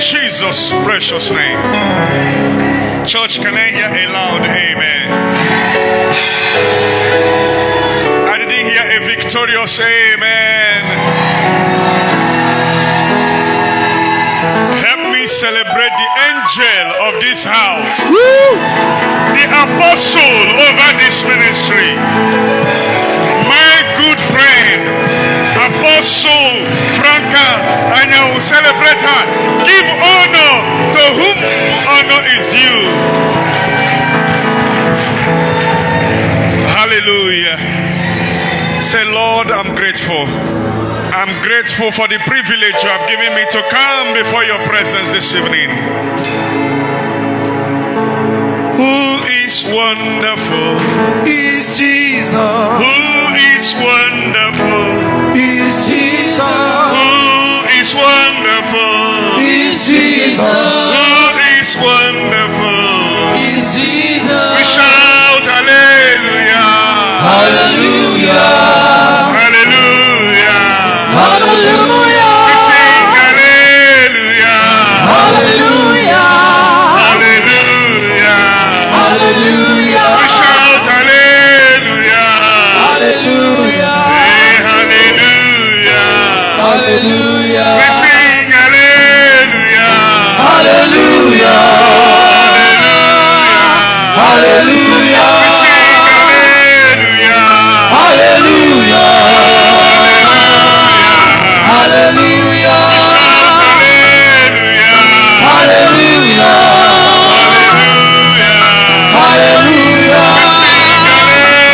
Jesus' precious name. Church, can I hear a loud amen? I didn't hear a victorious amen. Help me celebrate the angel of this house, the apostle over this ministry, my good friend, Apostle Franca, and I will celebrate her. Give honor to whom honor is due. Hallelujah. Say, Lord, I'm grateful. I'm grateful for the privilege you have given me to come before your presence this evening. Who is wonderful? Is Jesus. Who is wonderful? Is Jesus. Who is wonderful? Is Jesus. Who is wonderful? Is Jesus. We shout hallelujah. Hallelujah. Hallelujah. Hallelujah. We sing hallelujah. Hallelujah. Hallelujah. Hallelujah. We shout hallelujah. Hallelujah. Hey, hallelujah. Hallelujah. We sing hallelujah. Hallelujah. Hallelujah. We sing hallelujah. Hallelujah. Hallelujah. Hallelujah. Hallelujah.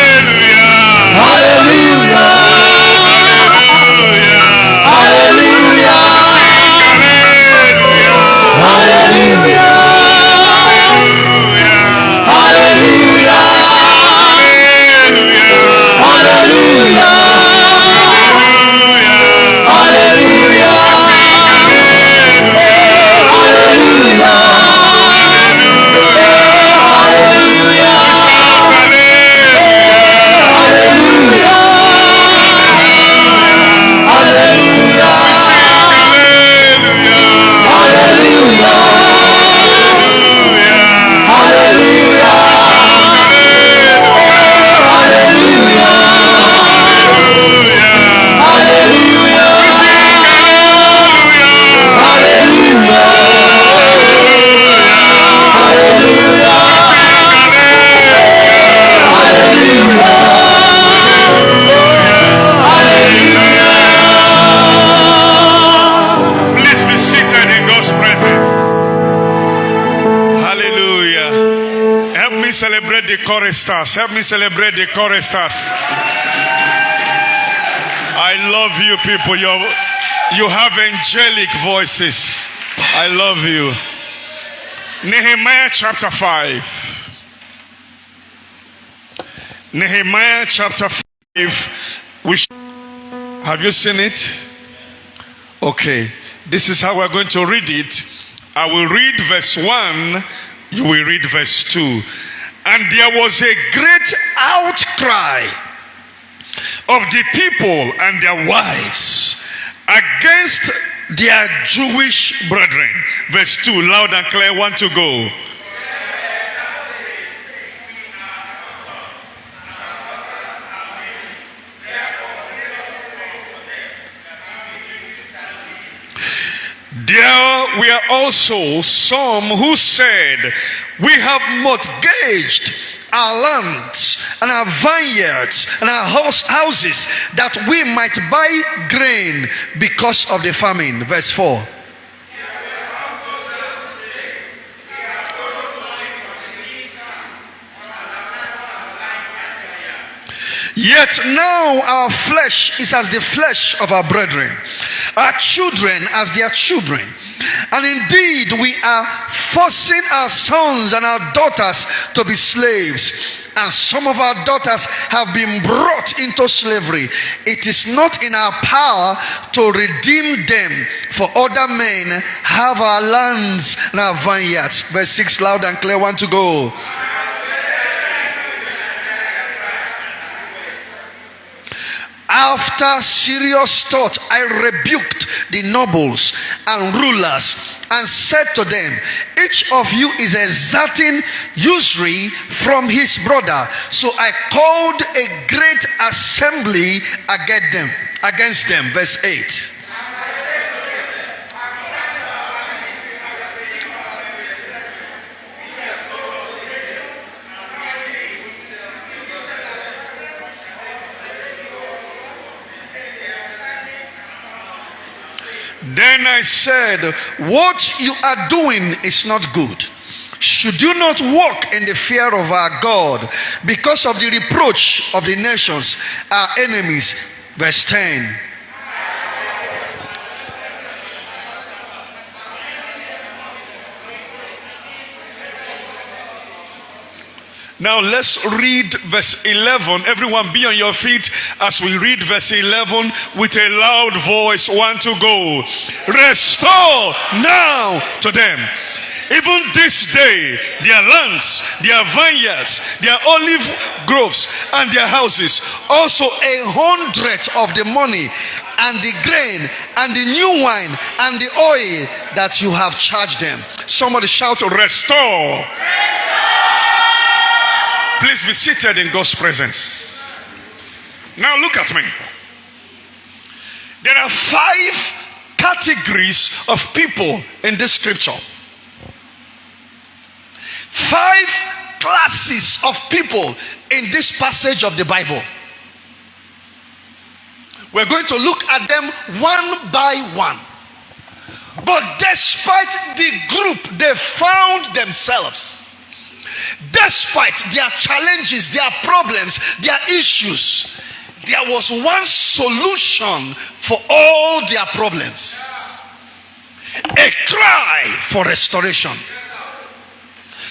Hallelujah. Hallelujah. Hallelujah. Hallelujah. Hallelujah. Hallelujah. Hallelujah. Please be seated in God's presence. Hallelujah. Help me celebrate the choristers. Help me celebrate the choristers. I love you people. You have angelic voices. I love you. Nehemiah chapter 5. Nehemiah chapter 5. Have you seen it? Okay. This is how we're going to read it. I will read verse 1. You will read verse 2. And there was a great outcry of the people and their wives against their Jewish brethren. Verse 2, loud and clear, 1 to go. There were also some who said, we have mortgaged our lands and our vineyards and our houses that we might buy grain because of the famine. Verse 4. Yet now our flesh is as the flesh of our brethren, our children as their children. And indeed we are forcing our sons and our daughters to be slaves. And some of our daughters have been brought into slavery. It is not in our power to redeem them, for other men have our lands and our vineyards. Verse 6, loud and clear, 1 to go. After serious thought, I rebuked the nobles and rulers and said to them, each of you is exacting usury from his brother. So I called a great assembly against them. Verse 8. Then I said, what you are doing is not good. Should you not walk in the fear of our God because of the reproach of the nations, our enemies? Verse 10. Now let's read verse 11. Everyone be on your feet as we read verse 11 with a loud voice. 1, 2, go. Restore now to them, even this day, their lands, their vineyards, their olive groves, and their houses, also 100 of the money and the grain and the new wine and the oil that you have charged them. Somebody shout, restore. Please be seated in God's presence. Now look at me. There are 5 categories of people in this scripture. 5 classes of people in this passage of the Bible. We're going to look at them one by one. But despite the group they found themselves, despite their challenges, their problems, their issues, there was one solution for all their problems: a cry for restoration.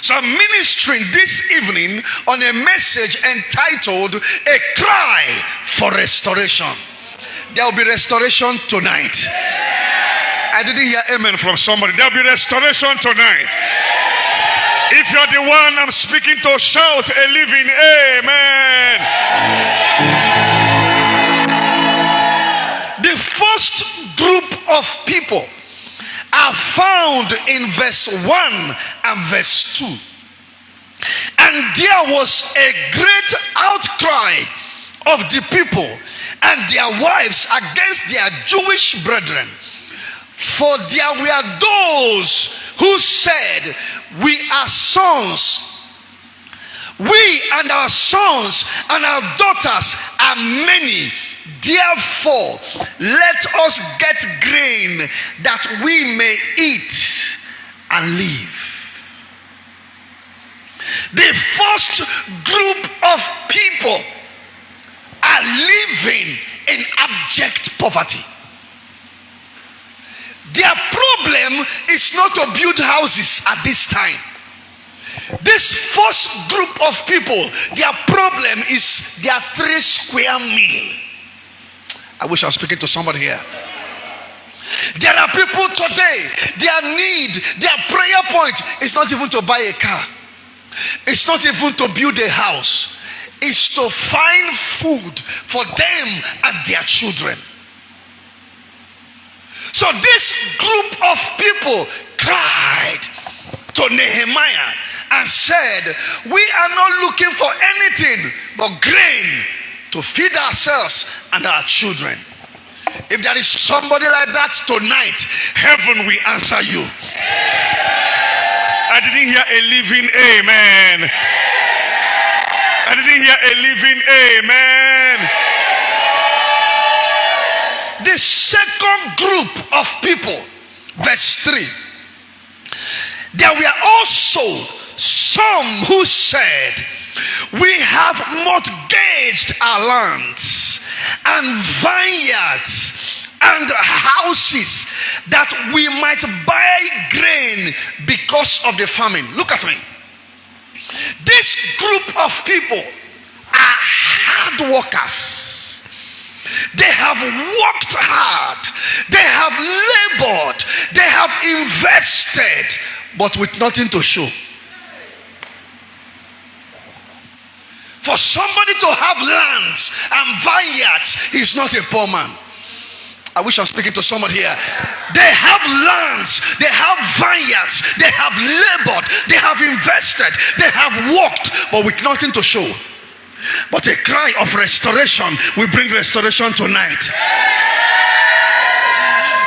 So I'm ministering this evening on a message entitled A Cry for Restoration. There will be restoration tonight. I didn't hear amen from somebody. There will be restoration tonight. If you're the one I'm speaking to, shout a living amen. The first group of people are found in verse 1 and verse 2. And there was a great outcry of the people and their wives against their Jewish brethren. For there were those who said, we are sons. We and our sons and our daughters are many. Therefore, let us get grain that we may eat and live. The first group of people are living in abject poverty. Their problem is not to build houses at this time. This first group of people, their problem is their 3 square meal. I wish I was speaking to somebody here. There are people today, their need, their prayer point is not even to buy a car. It's not even to build a house. It's to find food for them and their children. So this group of people cried to Nehemiah and said, we are not looking for anything but grain to feed ourselves and our children. If there is somebody like that tonight, heaven will answer you. I didn't hear a living amen. I didn't hear a living amen. The second group of people, verse 3. There were also some who said, we have mortgaged our lands and vineyards and houses that we might buy grain because of the famine. Look at me. This group of people are hard workers. They have worked hard. They have labored. They have invested, but with nothing to show. For somebody to have lands and vineyards, he's not a poor man. I wish I'm speaking to someone here. They have lands, they have vineyards, they have labored, they have invested, they have worked, but with nothing to show. But a cry of restoration will bring restoration tonight.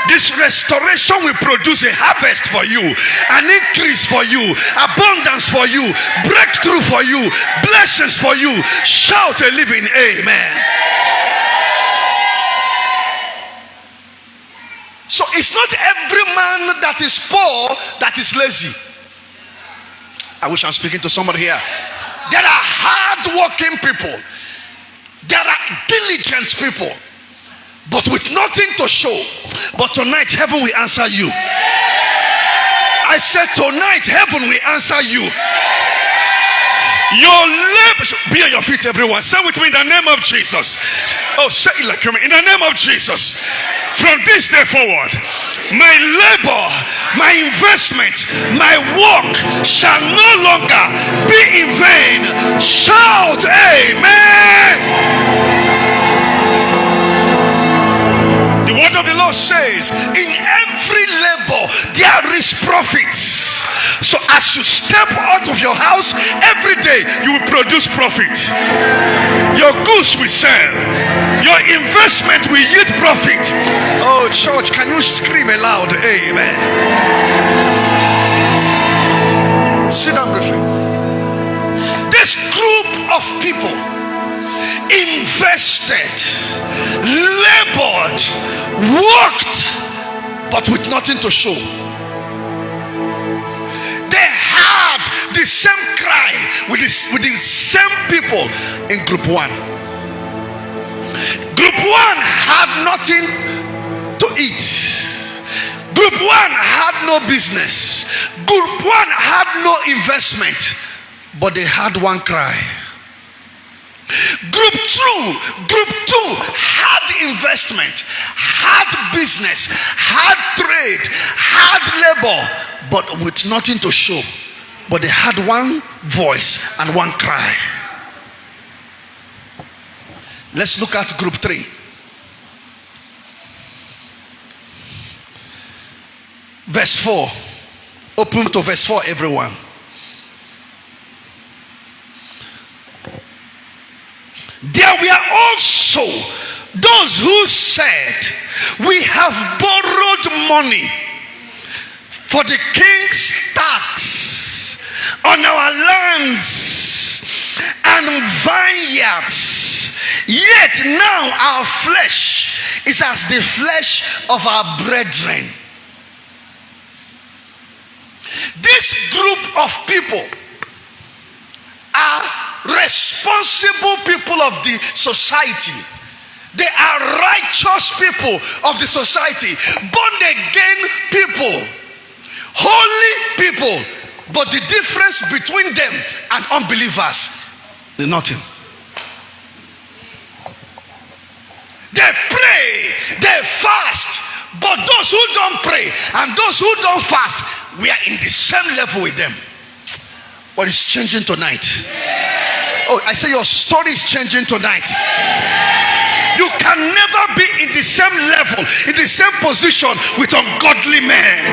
This restoration will produce a harvest for you, an increase for you, abundance for you, breakthrough for you, blessings for you. Shout a living amen. So it's not every man that is poor that is lazy. I wish I'm speaking to somebody here. There are hard-working people. There are diligent people, but with nothing to show. But tonight, heaven will answer you. I said tonight, heaven will answer you. Your labor, be on your feet, everyone. Say with me in the name of Jesus. Oh, say it like me. In the name of Jesus. From this day forward, my labor, my investment, my work shall no longer be in vain. Shout amen. The word of the Lord says, in every labor there is profit. So as you step out of your house, every day you will produce profit. Your goods will sell. Your investment will yield profit. Oh church, can you scream aloud amen? Sit down briefly. This group of people invested, labored, worked, but with nothing to show. They had the same cry with the same people in group 1. Group 1 had nothing to eat. Group 1 had no business. Group 1 had no investment, but they had one cry. Group 2 had investment, had business, had trade, had labor, but with nothing to show. But they had one voice and one cry. Let's look at group 3. Verse 4. Open to verse 4, everyone. There were also those who said, we have borrowed money for the king's tax on our lands and vineyards, yet now our flesh is as the flesh of our brethren. This group of people are responsible people of the society. They are righteous people of the society, born again people, holy people. But the difference between them and unbelievers is nothing. They pray, they fast, but those who don't pray and those who don't fast, we are in the same level with them. But it's changing tonight. Oh, I say your story is changing tonight. You can never be in the same level, in the same position with ungodly men.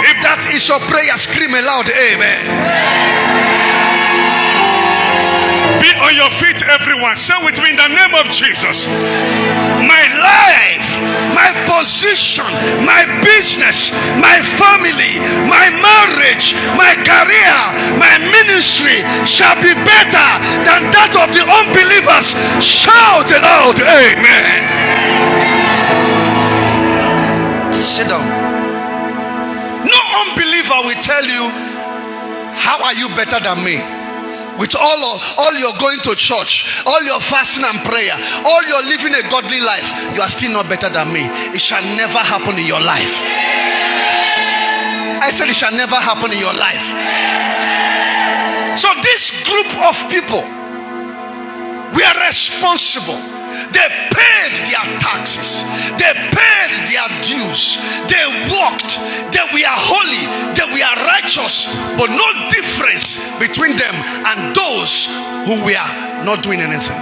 If that is your prayer, scream aloud, amen. Be on your feet, everyone. Say with me in the name of Jesus. My life, my position, my business, my family, my marriage, my career, my ministry shall be better than that of the unbelievers. Shout it out, amen. Sit down. No unbeliever will tell you, how are you better than me? With all your going to church, all your fasting and prayer, all your living a godly life, you are still not better than me. It shall never happen in your life. I said it shall never happen in your life. So this group of people, we are responsible. They paid their taxes, they paid their dues, they walked, they were holy, they were righteous. righteous, but no difference between them and those who were not doing anything.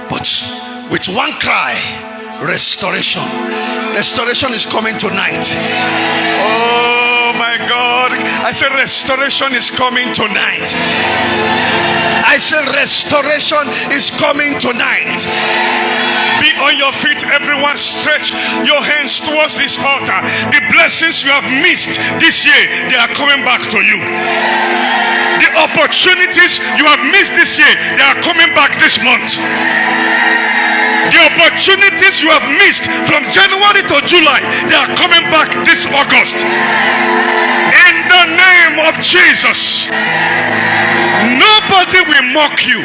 But with one cry, restoration. Restoration is coming tonight. Oh my God. I said restoration is coming tonight. I said restoration is coming tonight. Be on your feet, everyone. Stretch your hands towards this altar. The blessings you have missed this year, they are coming back to you. The opportunities you have missed this year, they are coming back this month. The opportunities you have missed from January to July, they are coming back this August. In the name of Jesus. Nobody will mock you.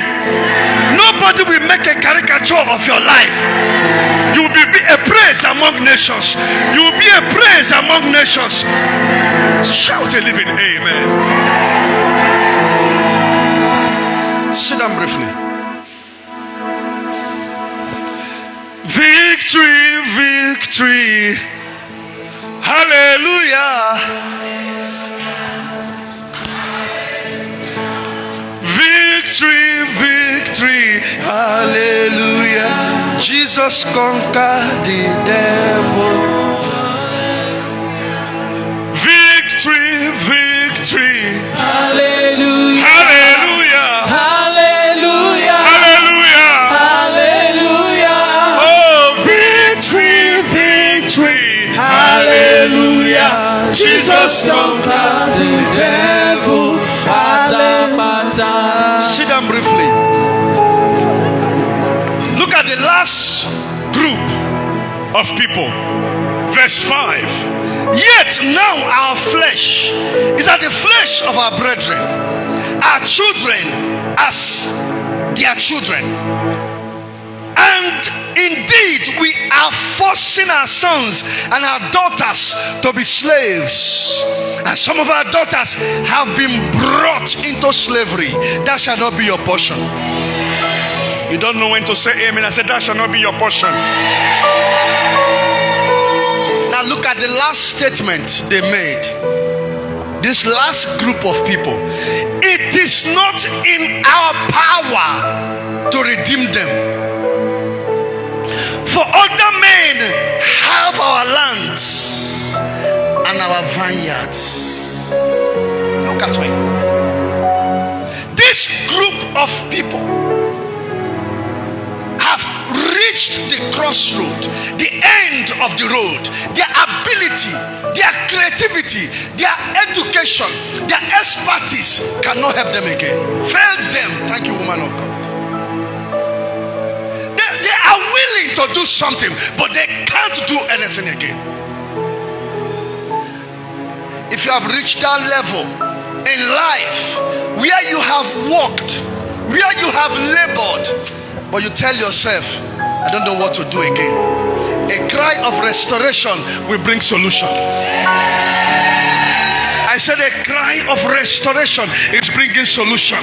Nobody will make a caricature of your life. You will be a praise among nations. You will be a praise among nations. Shout a living amen. Sit down briefly. Victory, victory. Hallelujah. Victory, victory, hallelujah. Jesus conquered the devil. Victory, victory, Hallelujah. hallelujah. Hallelujah. Hallelujah. Hallelujah. Oh, victory, victory, Hallelujah. Jesus conquered the devil. Sit down briefly. Look at the last group of people. Verse 5. Yet now our flesh is as the flesh of our brethren, our children as their children. And indeed, we are forcing our sons and our daughters to be slaves. And some of our daughters have been brought into slavery. That shall not be your portion. You don't know when to say amen. I said that shall not be your portion. Now look at the last statement they made. This last group of people. It is not in our power to redeem them. For other men have our lands and our vineyards. Look at me. This group of people have reached the crossroad, the end of the road. Their ability, their creativity, their education, their expertise cannot help them again. Failed them. Thank you, woman of God. They are willing to do something, but they can't do anything again. If you have reached that level in life where you have walked, where you have labored, but you tell yourself, I don't know what to do again, a cry of restoration will bring solution. I said a cry of restoration is bringing solution.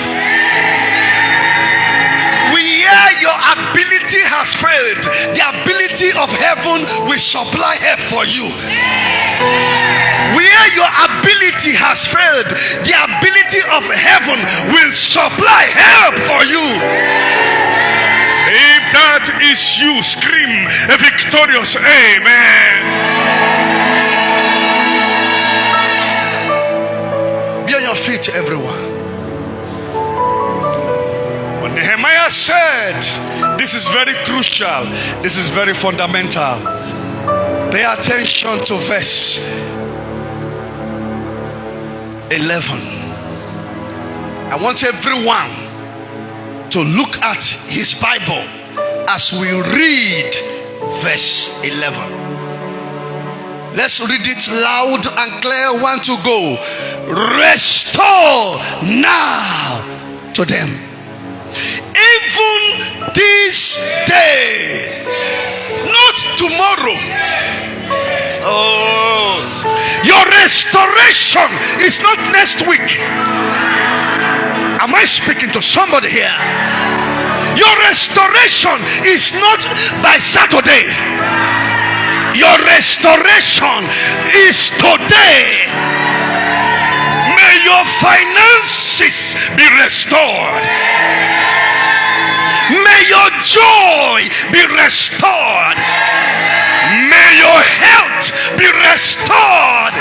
Where your ability has failed, the ability of heaven will supply help for you. Where your ability has failed, the ability of heaven will supply help for you. If that is you, scream a victorious amen. Be on your feet, everyone. But Nehemiah said, this is very crucial, this is very fundamental. Pay attention to verse 11. I want everyone to look at his Bible as we read verse 11. Let's read it loud and clear. 1, 2, go. Restore now to them, even this day, not tomorrow. Oh, your restoration is not next week. Am I speaking to somebody here? Your restoration is not by Saturday. Your restoration is today. May your finances be restored. May your joy be restored. May your health be restored.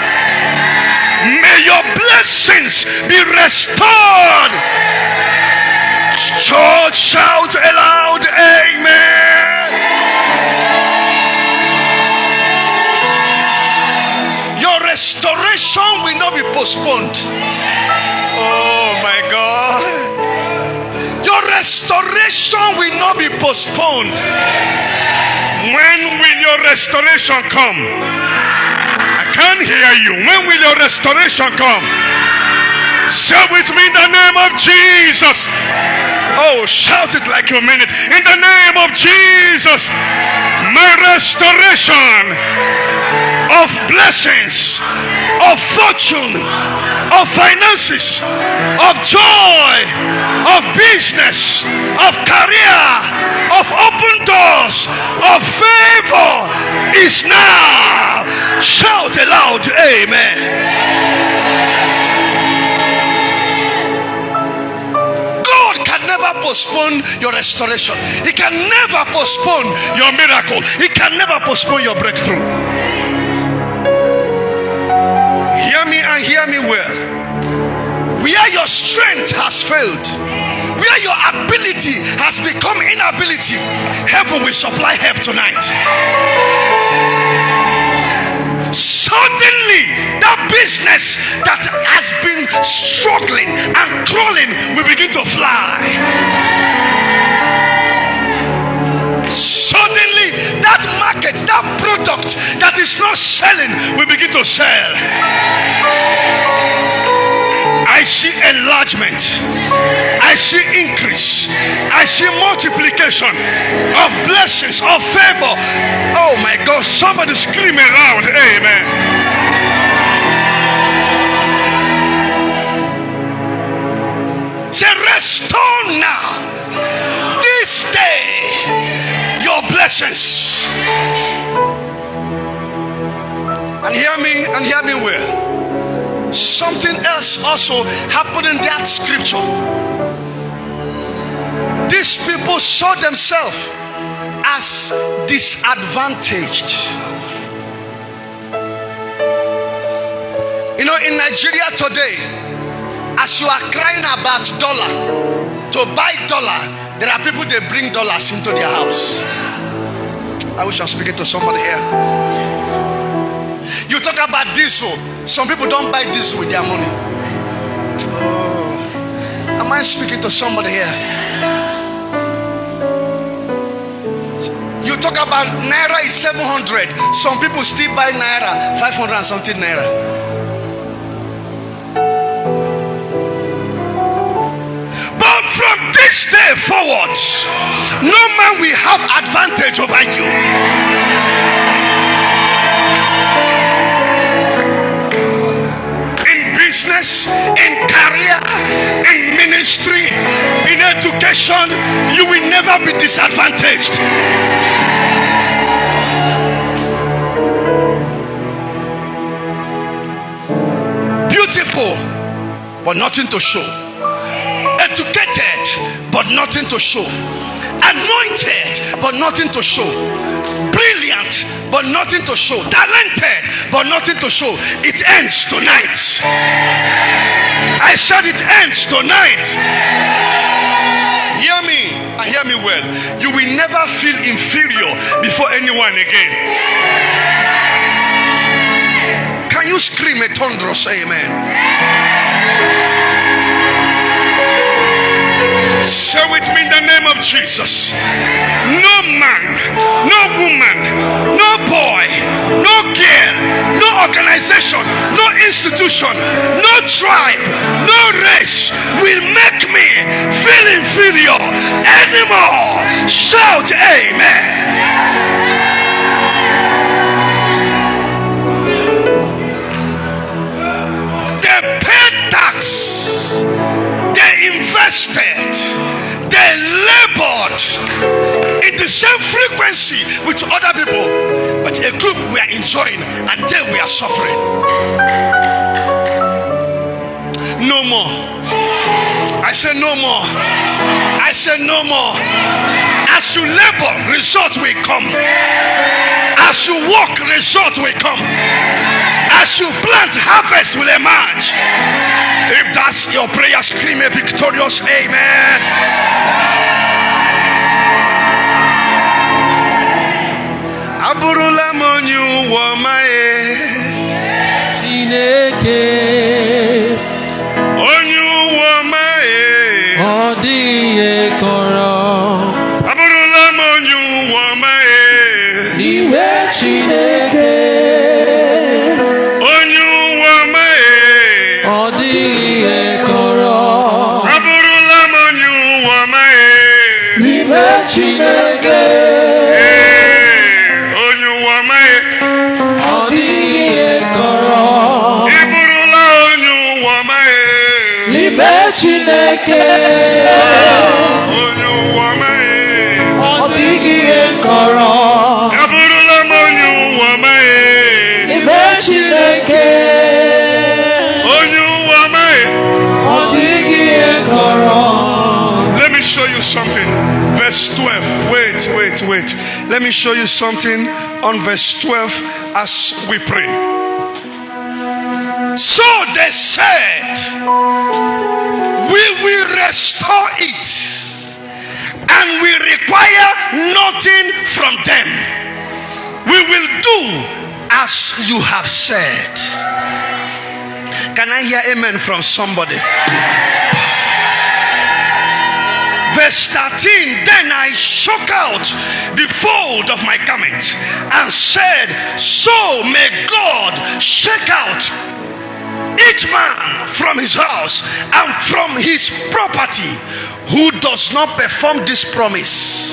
May your blessings be restored. Church, shout aloud, amen. Your restoration will not be postponed. Oh my God. Your restoration will not be postponed. When will your restoration come? I can't hear you. When will your restoration come? Say with me in the name of Jesus. Oh, shout it like you mean it. In the name of Jesus. My restoration of blessings, of fortune, of finances, of joy, of business, of career, of open doors, of favor is now. Shout aloud, amen. God can never postpone your restoration. He can never postpone your miracle. He can never postpone your breakthrough. Hear me and hear me well. Where your strength has failed, where your ability has become inability, heaven will supply help tonight. Suddenly, that business that has been struggling and crawling will begin to fly. Suddenly, that market, that product that is not selling will begin to sell. I see enlargement. I see increase. I see multiplication of blessings, of favor. Oh my God, somebody scream aloud, amen. Say, restore now, this day, your blessings. And hear me well. Something else also happened in that scripture. These people saw themselves as disadvantaged. You know, in Nigeria today, as you are crying about dollar, to buy dollar, there are people that bring dollars into their house. I wish I was speaking to somebody here. You talk about diesel. Some people don't buy diesel with their money. Oh, am I speaking to somebody here? You talk about naira is 700. Some people still buy naira 500 and something naira. But from this day forward, no man will have advantage over you. Business, in career, in ministry, in education, you will never be disadvantaged. Beautiful, but nothing to show. Educated, but nothing to show. Anointed, but nothing to show. Brilliant, but nothing to show. Talented, but nothing to show. It ends tonight. I said it ends tonight. Hear me and hear me well. You will never feel inferior before anyone again. Can you scream a thunderous amen? Say with me in the name of Jesus. No man, no woman, no boy, no girl, no organization, no institution, no tribe, no race will make me feel inferior anymore. Shout amen. They paid tax, they invested, they labored in the same frequency with other people, but but a group we are enjoying and they we are suffering. No more. I say no more. I say no more. As you labor, result will come. As you walk, result will come. As you plant, harvest will emerge. If that's your prayer, scream a victorious amen. Aburula monyu wamae Chineke onyu wamae Odiye koro Aburula monyu wamae Niwe Chineke onyu wamae Odiye koro Aburula monyu wamae Niwe Chineke onyu wamae Odiye koro Iburula onyu wamae Niwe Chineke onyu wamae Odiye koro Aburula monyu wamae Niwe Chineke onyu wamae. Odiye koro. Let me show you something. Verse 12. Wait. Let me show you something on verse 12 as we pray. So they said, we will restore it, and we require nothing from them. We will do as you have said. Can I hear amen from somebody? Verse 13, then I shook out the fold of my garment and said, so may God shake out each man from his house and from his property who does not perform this promise.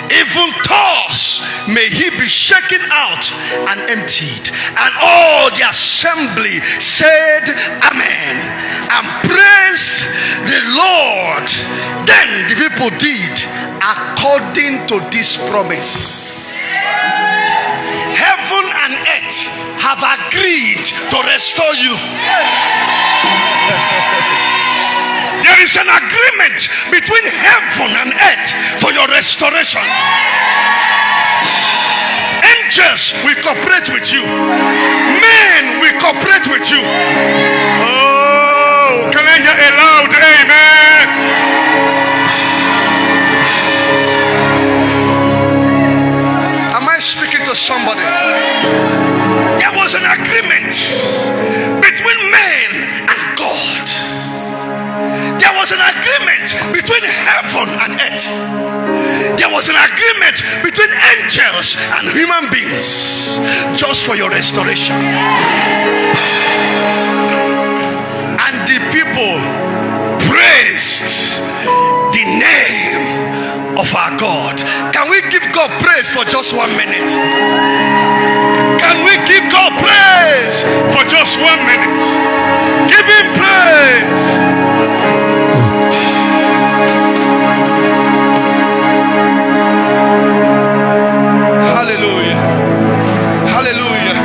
Even thus may he be shaken out and emptied. And all the assembly said amen and praised the Lord. Then the people did according to this promise. Heaven and earth have agreed to restore you. There is an agreement between heaven and earth for your restoration. Angels will cooperate with you. Men will cooperate with you. Oh, can I hear a loud amen? Am I speaking to somebody? There was an agreement between men and God. There was an agreement between heaven and earth. There was an agreement between angels and human beings just for your restoration. And the people praised the name of our God. Can we give God praise for just 1 minute? Can we give God praise for just 1 minute? Give him praise. Hallelujah. Hallelujah.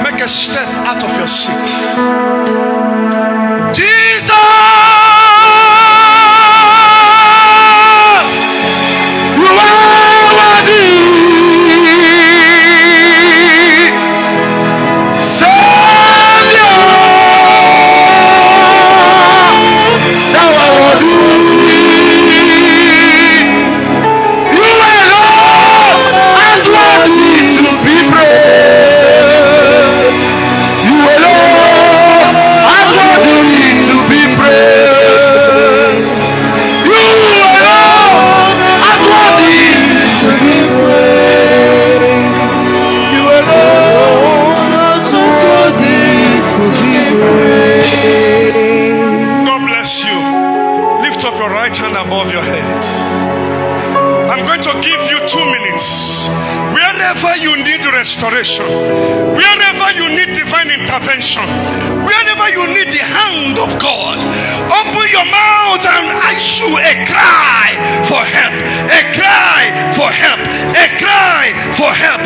Make a step out of your seat. Jesus! You are worthy. Savior! Thou art worthy. You alone art worthy to be praised. You alone art worthy to be praised. You alone art worthy to be praised. You alone art worthy to be praised. God bless you. Lift up your right hand above your head. I'm going to give you 2 minutes. Wherever you need restoration, wherever you need divine intervention, wherever you need the hand of God, open your mouth and issue a cry for help, a cry for help, a cry for help,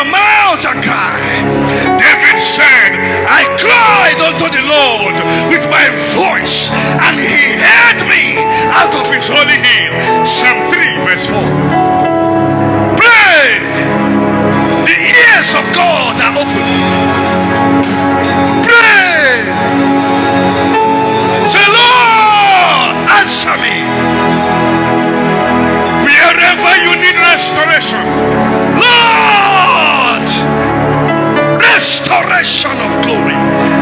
your mouth and cry. David said, I cried unto the Lord with my voice, and he heard me out of his holy hill. Psalm 3 verse 4. Pray. The ears of God are open. Pray. Say, Lord, answer me. Wherever you need restoration, Lord, restoration of glory,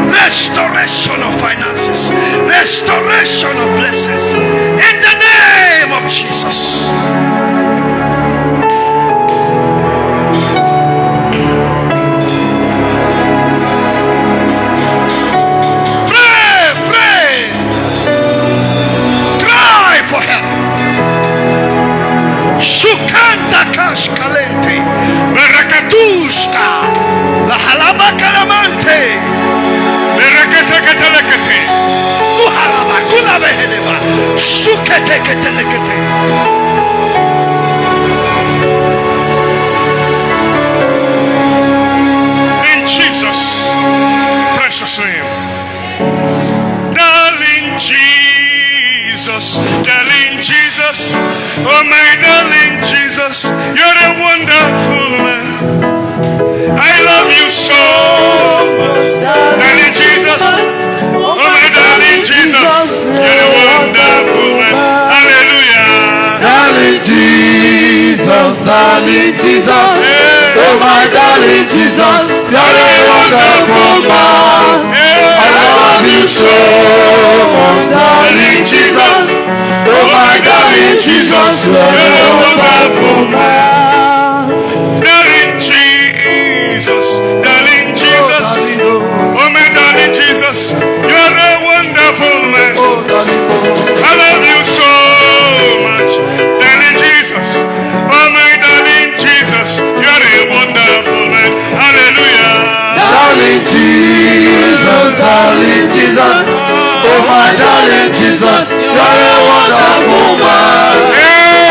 restoration of finances, restoration of blessings, in the name of Jesus. Pray, pray, cry for help. Shukanta kash kalente, berakatushka, la halaba kalamante, berakete ketelekete, uhalaba kula beheleba, shukete ketelekete. In Jesus' precious name, darling Jesus, darling Jesus, oh my darling Jesus, you're a wonderful man. I love you so much, darling Jesus, oh my darling Jesus, you're a wonderful man. Hallelujah. Darling Jesus, darling Jesus, oh my darling Jesus, you're a wonderful man. I love you so much, darling Jesus, oh my darling Jesus, you're a wonderful man. Darling Jesus, darling Jesus, oh my darling Jesus, you're a wonderful man. Oh, darling, I love you so much, darling Jesus, oh my darling Jesus, you're a wonderful man. Hallelujah. darling Jesus, oh my darling Jesus, you're a wonderful man.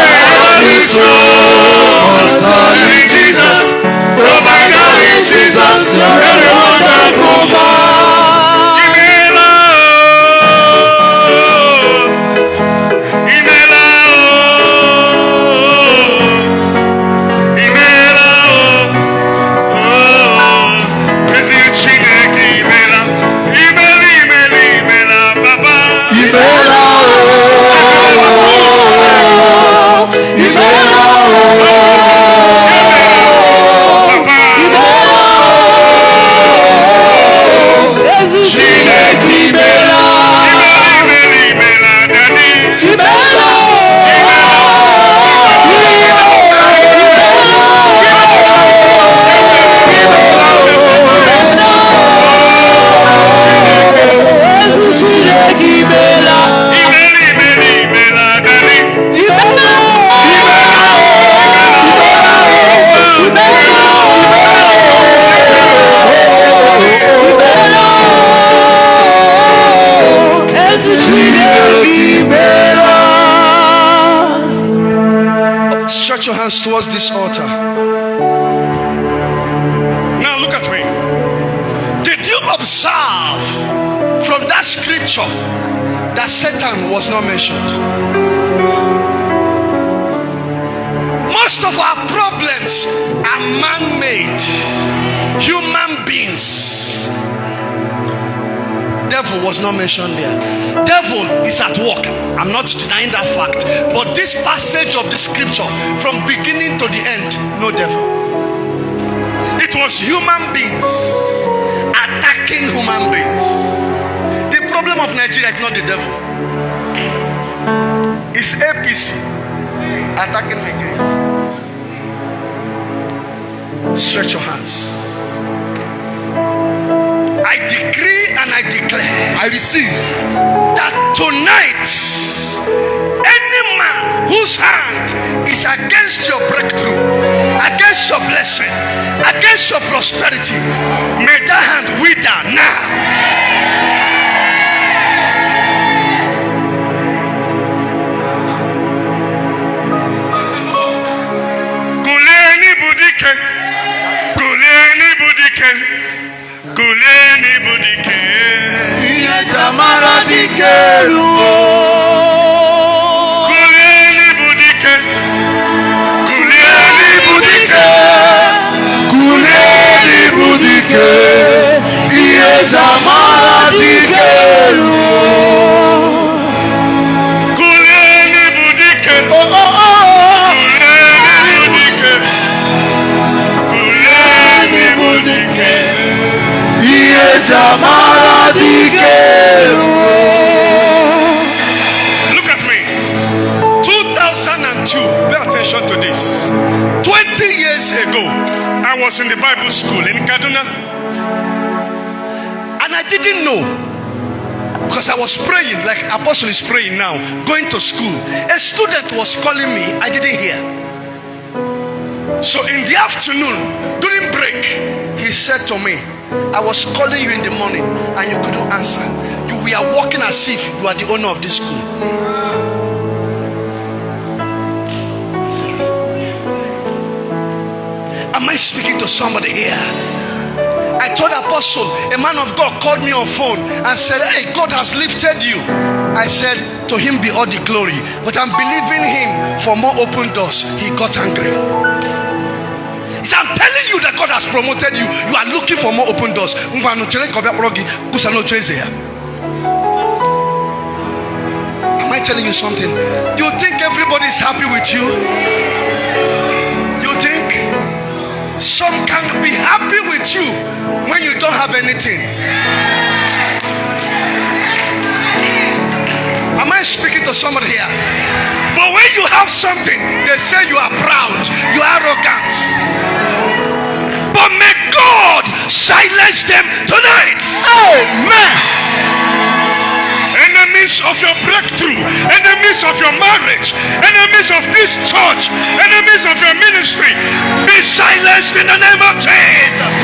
I love you so much, darling Jesus, oh my darling Jesus, you're a wonderful man. Stretch your hands towards this altar. Now look at me. Did you observe from that scripture that Satan was not mentioned? Most of our problems are man-made, human beings. Devil was not mentioned there. Devil is at work. I'm not denying that fact. But this passage of the scripture, from beginning to the end, no devil. It was human beings attacking human beings. The problem of Nigeria is not the devil. It's APC attacking Nigerians. Stretch your hands. I decree and I declare, I receive that tonight, any man whose hand is against your breakthrough, against your blessing, against your prosperity, may that hand wither now. Kuleni budike, Kulieni budike. Kulieni budike. Iye jamara dikeru. Kulieni budike. Kulieni budike. Iye jamara dikeru. Look at me. 2002. Pay attention to this. 20 years ago, I was in the Bible school in Kaduna. And I didn't know, because I was praying like Apostle is praying now, going to school. A student was calling me, I didn't hear. So in the afternoon, during break, he said to me, I was calling you in the morning and you couldn't answer. You were walking as if you are the owner of this school. Am I speaking to somebody here? I told Apostle, a man of God called me on phone and said, hey, God has lifted you. I said, to him be all the glory, but I'm believing him for more open doors. He got angry. He said, I'm telling you that God has promoted you. You are looking for more open doors. Am I telling you something? You think everybody is happy with you? You think? Some can be happy with you when you don't have anything. Am I speaking to somebody here? But when you have something, they say you are proud, you are arrogant. But may God silence them tonight. Amen. Enemies of your breakthrough, enemies of your marriage, enemies of this church, enemies of your ministry, be silenced in the name of Jesus.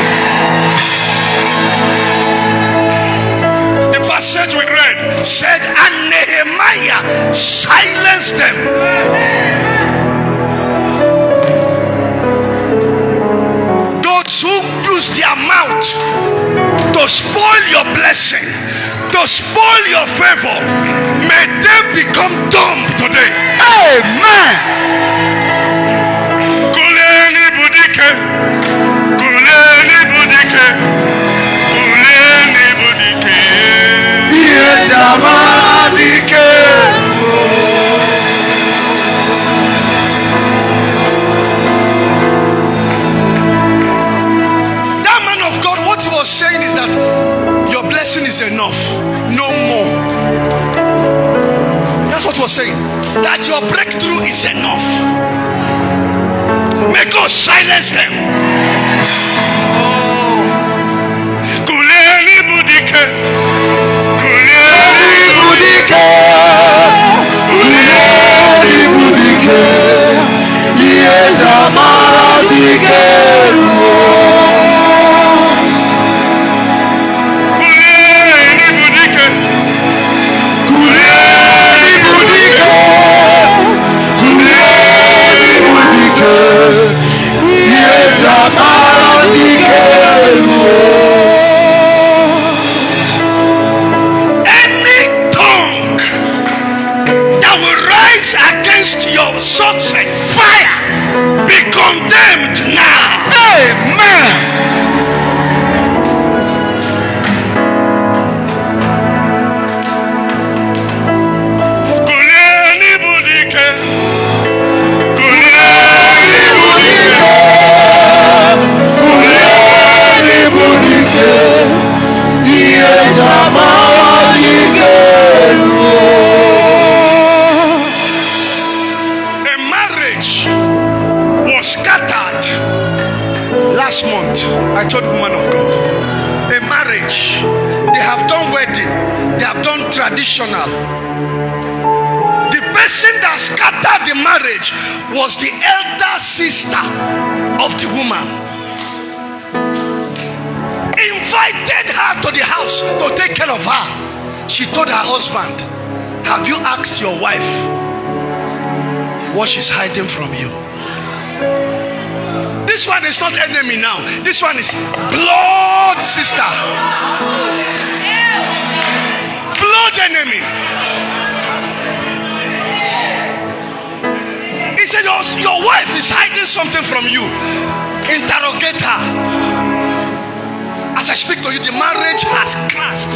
The passage we read said, and Nehemiah silenced them. Those who use their mouth to spoil your blessing, to spoil your favor, may they become dumb today. Amen. Kuleni budike, kuleni budike, kuleni budike. Iye jamara dikeru. That man of God, what he was saying is that your blessing is enough, no more. That's what he was saying. That your breakthrough is enough. May God silence them. Kuleni budike, kuleni budike, Kuleni budike. Iye jamara dikeru. kuleni budike. Kuleni budike. Kuleni budike. Iye jamara dikeru. Any tongue that will rise against your success, fire, be condemned now. Amen. Kuleni budike, Kuleni budike. Kuleni budike. Iye jamara dikeru. a marriage was scattered last month. I told the woman of God, a marriage, they have done wedding, they have done traditional. The person that scattered the marriage was the elder sister of the woman. Invited her to the house to take care of her. She told her husband, have you asked your wife what she's hiding from you? This one is not enemy now. This one is blood sister. blood enemy. He said, your wife is hiding something from you. Interrogate her. As I speak to you, the marriage has crashed.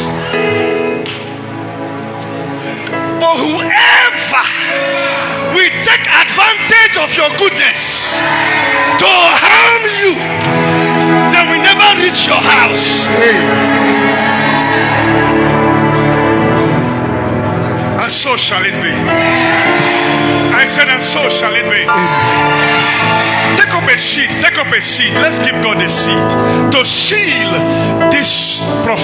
But whoever will take advantage of your goodness to harm you, they will never reach your house. And so shall it be. I said, and so shall it be. Take up a seed. Take up a seed. Let's give God a seed to seal this prophet.